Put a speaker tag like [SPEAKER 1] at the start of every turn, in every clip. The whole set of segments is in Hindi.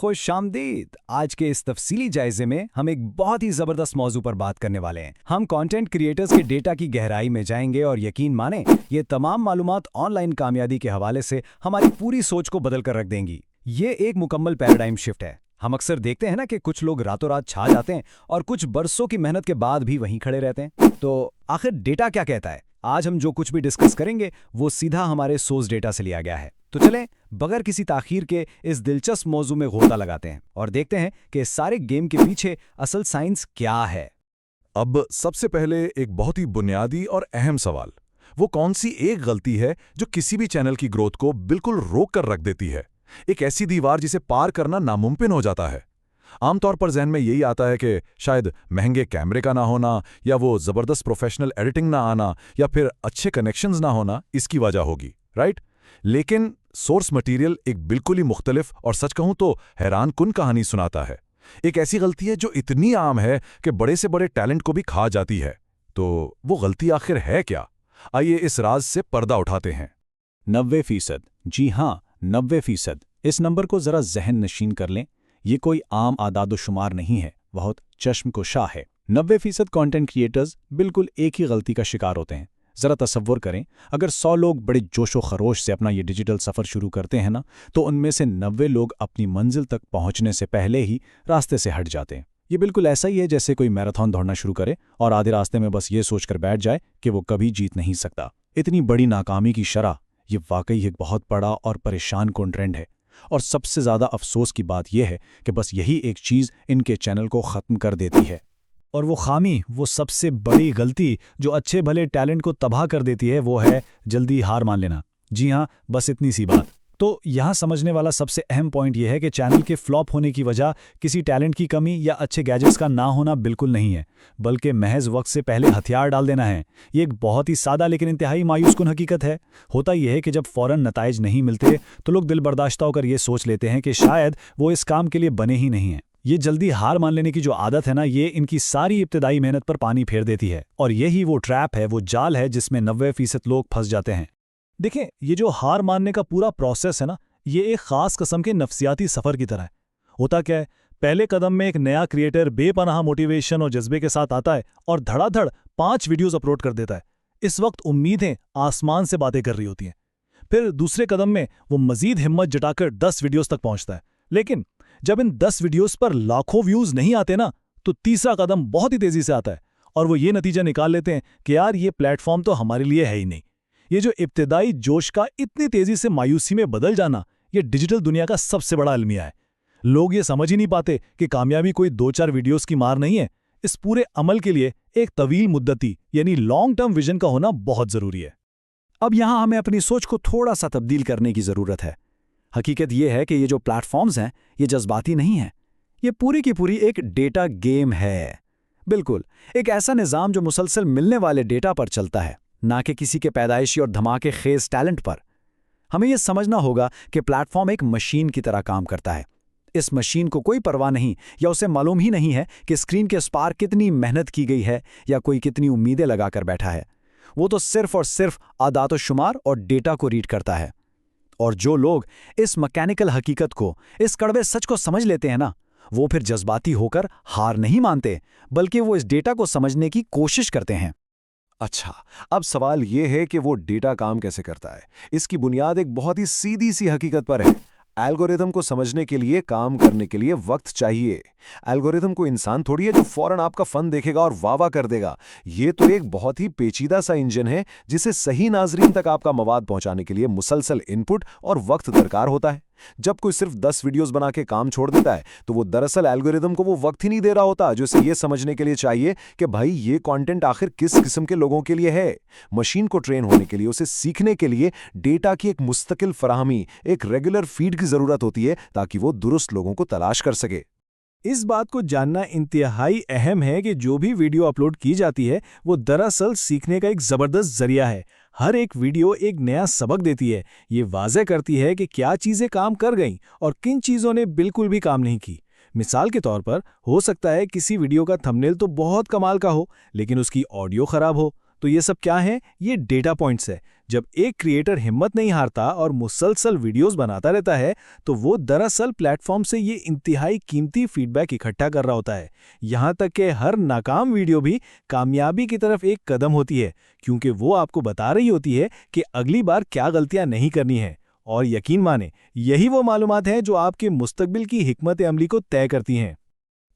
[SPEAKER 1] खुशामदीद। आज के इस तफसीली जायजे में हम एक बहुत ही ज़बरदस्त मौजू पर बात करने वाले हैं। हम कंटेंट क्रिएटर्स के डेटा की गहराई में जाएंगे और यकीन माने ये तमाम मालूमात ऑनलाइन कामयाबी के हवाले से हमारी पूरी सोच को बदल कर रख देंगी। ये एक मुकम्मल पैराडाइम शिफ्ट है। हम अक्सर देखते हैं ना कि कुछ लोग रातों रात छा जाते हैं और कुछ बरसों की मेहनत के बाद भी वहीं खड़े रहते हैं। तो आखिर डेटा क्या कहता है? आज हम जो कुछ भी डिस्कस करेंगे वो सीधा हमारे सोर्स डेटा से लिया गया है। तो चलें बगैर किसी ताखीर के इस दिलचस्प मौजू में गोता लगाते हैं और देखते हैं कि इस सारे गेम के पीछे असल साइंस क्या है।
[SPEAKER 2] अब सबसे पहले एक बहुत ही बुनियादी और अहम सवाल, वो कौन सी एक गलती है जो किसी भी चैनल की ग्रोथ को बिल्कुल रोक कर रख देती है? एक ऐसी दीवार जिसे पार करना नामुमकिन हो जाता है। आमतौर पर जहन में यही आता है कि शायद महंगे कैमरे का ना होना, या वो ज़बरदस्त प्रोफेशनल एडिटिंग ना आना, या फिर अच्छे कनेक्शंस ना होना इसकी वजह होगी, राइट? लेकिन सोर्स मटेरियल एक बिल्कुल ही मुख्तलिफ और सच कहूं तो हैरानकुन कहानी सुनाता है। एक ऐसी गलती है जो इतनी आम है कि बड़े से बड़े टैलेंट को भी खा जाती है। तो वो गलती आखिर है क्या? आइए इस राज से पर्दा उठाते हैं।
[SPEAKER 3] 90%। जी हाँ, 90%। इस नंबर को जरा जहन नशीन कर लें। ये कोई आम आदादोशुमार नहीं है, बहुत चश्मकुशा है। 90% कंटेंट क्रिएटर्स बिल्कुल एक ही गलती का शिकार होते हैं। जरा तसव्वुर करें, अगर 100 लोग बड़े जोशो खरोश से अपना ये डिजिटल सफ़र शुरू करते हैं ना, तो उनमें से 90 लोग अपनी मंजिल तक पहुंचने से पहले ही रास्ते से हट जाते हैं। ये बिल्कुल ऐसा ही है जैसे कोई मैराथन दौड़ना शुरू करे और आधे रास्ते में बस ये सोचकर बैठ जाए कि वो कभी जीत नहीं सकता। इतनी बड़ी नाकामी की शरह ये वाकई एक बहुत बड़ा और परेशान कुन ट्रेंड है। और सबसे ज़्यादा अफसोस की बात यह है कि बस यही एक चीज़ इनके चैनल को ख़त्म कर देती है।
[SPEAKER 1] और वो खामी, वो सबसे बड़ी गलती जो अच्छे भले टैलेंट को तबाह कर देती है, वो है जल्दी हार मान लेना। जी हाँ, बस इतनी सी बात। तो यहाँ समझने वाला सबसे अहम पॉइंट ये है कि चैनल के फ्लॉप होने की वजह किसी टैलेंट की कमी या अच्छे गैजेट्स का ना होना बिल्कुल नहीं है, बल्कि महज वक्त से पहले हथियार डाल देना है। ये एक बहुत ही सादा लेकिन इंतहाई मायूसकुन हकीकत है। होता यह है कि जब फ़ौरन नताइज नहीं मिलते तो लोग दिल बर्दाश्ता होकर ये सोच लेते हैं कि शायद वो इस काम के लिए बने ही नहीं हैं। ये जल्दी हार मान लेने की जो आदत है ना, ये इनकी सारी इब्तिदाई मेहनत पर पानी फेर देती है। और यही वो ट्रैप है, वो जाल है जिसमें 90% लोग फंस जाते हैं। देखें, ये जो हार मानने का पूरा प्रोसेस है ना, ये एक ख़ास किस्म के नफ्सियाती सफ़र की तरह है। होता क्या है, पहले कदम में एक नया क्रिएटर बेपनाह मोटिवेशन और जज्बे के साथ आता है और धड़ाधड़ 5 वीडियोज़ अपलोड कर देता है। इस वक्त उम्मीदें आसमान से बातें कर रही होती हैं। फिर दूसरे कदम में वो मज़ीद हिम्मत जुटाकर 10 वीडियोज़ तक पहुँचता है। लेकिन जब इन 10 वीडियोस पर लाखों व्यूज नहीं आते ना, तो तीसरा कदम बहुत ही तेजी से आता है और वो ये नतीजा निकाल लेते हैं कि यार ये प्लेटफॉर्म तो हमारे लिए है ही नहीं। ये जो इब्तिदाई जोश का इतनी तेजी से मायूसी में बदल जाना, ये डिजिटल दुनिया का सबसे बड़ा अलमिया है। लोग ये समझ ही नहीं पाते कि कामयाबी कोई 2-4 वीडियोस की मार नहीं है। इस पूरे अमल के लिए एक तवील मुद्दती यानी लॉन्ग टर्म विजन का होना बहुत जरूरी है।
[SPEAKER 3] अब यहाँ हमें अपनी सोच को थोड़ा सा तब्दील करने की ज़रूरत है। हकीकत यह है कि ये जो प्लेटफॉर्म्स हैं, ये जज्बाती नहीं हैं। ये पूरी की पूरी एक डेटा गेम है। बिल्कुल एक ऐसा निज़ाम जो मुसलसल मिलने वाले डेटा पर चलता है, ना कि किसी के पैदाइशी और धमाके खेज टैलेंट पर। हमें यह समझना होगा कि प्लेटफॉर्म एक मशीन की तरह काम करता है। इस मशीन को कोई परवाह नहीं, या उसे मालूम ही नहीं है कि स्क्रीन के उस पार कितनी मेहनत की गई है या कोई कितनी उम्मीदें लगाकर बैठा है। वो तो सिर्फ और सिर्फ आदात-ओ-शुमार और डेटा को रीड करता है। और जो लोग इस मैकेनिकल हकीकत को, इस कड़वे सच को समझ लेते हैं ना, वो फिर जज्बाती होकर हार नहीं मानते, बल्कि वो इस डेटा को समझने की कोशिश करते हैं।
[SPEAKER 4] अच्छा, अब सवाल ये है कि वो डेटा काम कैसे करता है। इसकी बुनियाद एक बहुत ही सीधी सी हकीकत पर है। एल्गोरिथम को समझने के लिए, काम करने के लिए वक्त चाहिए। एल्गोरिथम को इंसान थोड़ी है जो फौरन आपका फन देखेगा और वाह वाह कर देगा। ये तो एक बहुत ही पेचीदा सा इंजन है जिसे सही नाजरीन तक आपका मवाद पहुंचाने के लिए मुसलसल इनपुट और वक्त दरकार होता है। जब कोई सिर्फ 10 वीडियोस बना के काम छोड़ देता है, तो वो दरअसल एल्गोरिथम को वो वक्त ही नहीं दे रहा होता जो इसे ये समझने के लिए चाहिए कि भाई ये कंटेंट आखिर किस किस्म के लोगों के लिए है। मशीन को ट्रेन होने के लिए, उसे सीखने के लिए डेटा की एक मुस्तकिल फराहमी, एक रेगुलर फीड की जरूरत होती है ताकि वो दुरुस्त लोगों को तलाश कर सके।
[SPEAKER 1] इस बात को जानना इंतहाई अहम है कि जो भी वीडियो अपलोड की जाती है वो दरअसल सीखने का एक ज़बरदस्त जरिया है। हर एक वीडियो एक नया सबक देती है। ये वाज़ेह करती है कि क्या चीज़ें काम कर गईं और किन चीज़ों ने बिल्कुल भी काम नहीं की। मिसाल के तौर पर हो सकता है किसी वीडियो का थंबनेल तो बहुत कमाल का हो, लेकिन उसकी ऑडियो ख़राब हो,
[SPEAKER 3] तो ये सब क्या है? ये डेटा पॉइंट्स है। जब एक क्रिएटर हिम्मत नहीं हारता और मुसलसल वीडियोस बनाता रहता है, तो वो दरअसल प्लेटफॉर्म से ये इंतहाई कीमती फीडबैक इकट्ठा कर रहा होता है। यहाँ तक कि हर नाकाम वीडियो भी कामयाबी की तरफ एक कदम होती है, क्योंकि वो आपको बता रही होती है कि अगली बार क्या गलतियां नहीं करनी है। और यकीन माने, यही वो मालूमात हैं जो आपके मुस्तकबिल की हिकमत अमली को तय करती हैं।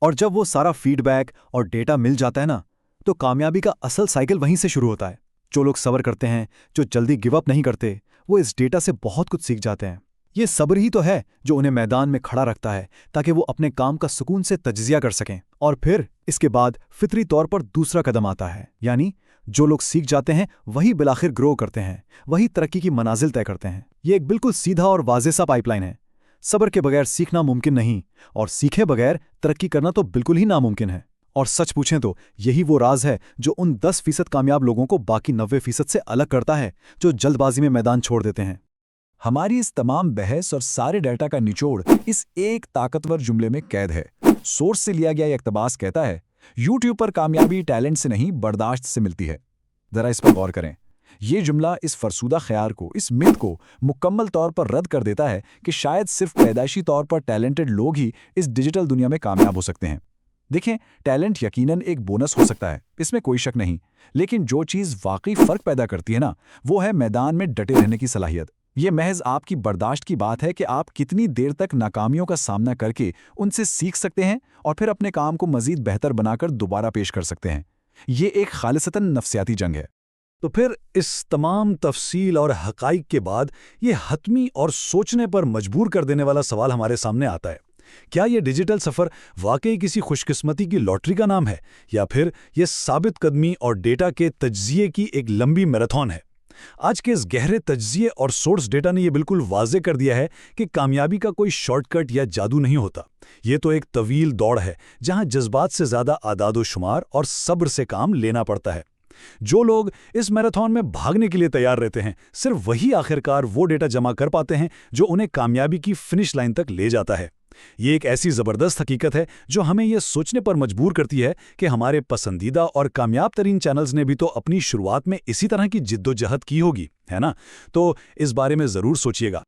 [SPEAKER 5] और जब वो सारा फीडबैक और डेटा मिल जाता है ना, तो कामयाबी का असल साइकिल वहीं से शुरू होता है। जो लोग सब्र करते हैं, जो जल्दी गिव अप नहीं करते, वो इस डेटा से बहुत कुछ सीख जाते हैं। ये सब्र ही तो है जो उन्हें मैदान में खड़ा रखता है, ताकि वो अपने काम का सुकून से तज्जिया कर सकें। और फिर इसके बाद फितरी तौर पर दूसरा कदम आता है, यानी जो लोग सीख जाते हैं वही बिलाखिर ग्रो करते हैं, वही तरक्की की मनाजिल तय करते हैं। ये एक बिल्कुल सीधा और वाज़ेह सा पाइपलाइन है। सब्र के बगैर सीखना मुमकिन नहीं, और सीखे बगैर तरक्की करना तो बिल्कुल ही नामुमकिन है। और सच पूछें तो यही वो राज है जो उन 10% कामयाब लोगों को बाकी 90% से अलग करता है, जो जल्दबाजी में मैदान छोड़ देते हैं।
[SPEAKER 2] हमारी इस तमाम बहस और सारे डेटा का निचोड़ इस एक ताकतवर जुमले में कैद है। सोर्स से लिया गया इक्तबास कहता है, यूट्यूब पर कामयाबी टैलेंट से नहीं, बर्दाश्त से मिलती है। जरा इस पर गौर करें। ये जुमला इस फरसूदा ख्याल को, इस मिथ को मुकम्मल तौर पर रद्द कर देता है कि शायद सिर्फ पैदाइशी तौर पर टैलेंटेड लोग ही इस डिजिटल दुनिया में कामयाब हो सकते हैं। देखें, टैलेंट यकीनन एक बोनस हो सकता है, इसमें कोई शक नहीं, लेकिन जो चीज़ वाकई फ़र्क पैदा करती है ना, वो है मैदान में डटे रहने की सलाहियत। ये महज आपकी बर्दाश्त की बात है कि आप कितनी देर तक नाकामियों का सामना करके उनसे सीख सकते हैं और फिर अपने काम को मज़ीद बेहतर बनाकर दोबारा पेश कर सकते हैं। ये एक खालिसतन नफ्सियाती जंग है।
[SPEAKER 1] तो फिर इस तमाम तफसील और हक़ाइक़ के बाद ये हतमी और सोचने पर मजबूर कर देने वाला सवाल हमारे सामने आता है, क्या ये डिजिटल सफ़र वाकई किसी खुशकिस्मती की लॉटरी का नाम है, या फिर ये साबित कदमी और डेटा के तज्जिए की एक लंबी मैराथन है? आज के इस गहरे तज्जिए और सोर्स डेटा ने यह बिल्कुल वाज़े कर दिया है कि कामयाबी का कोई शॉर्टकट या जादू नहीं होता। ये तो एक तवील दौड़ है, जहां जज्बात से ज़्यादा आदाद-ओ-शुमार और सब्र से काम लेना पड़ता है। जो लोग इस मैराथन में भागने के लिए तैयार रहते हैं, सिर्फ वही आखिरकार वो डेटा जमा कर पाते हैं जो उन्हें कामयाबी की फिनिश लाइन तक ले जाता है। ये एक ऐसी ज़बरदस्त हकीकत है जो हमें यह सोचने पर मजबूर करती है कि हमारे पसंदीदा और कामयाब तरीन चैनल्स ने भी तो अपनी शुरुआत में इसी तरह की जिद्दोजहद की होगी, है ना? तो इस बारे में ज़रूर सोचिएगा।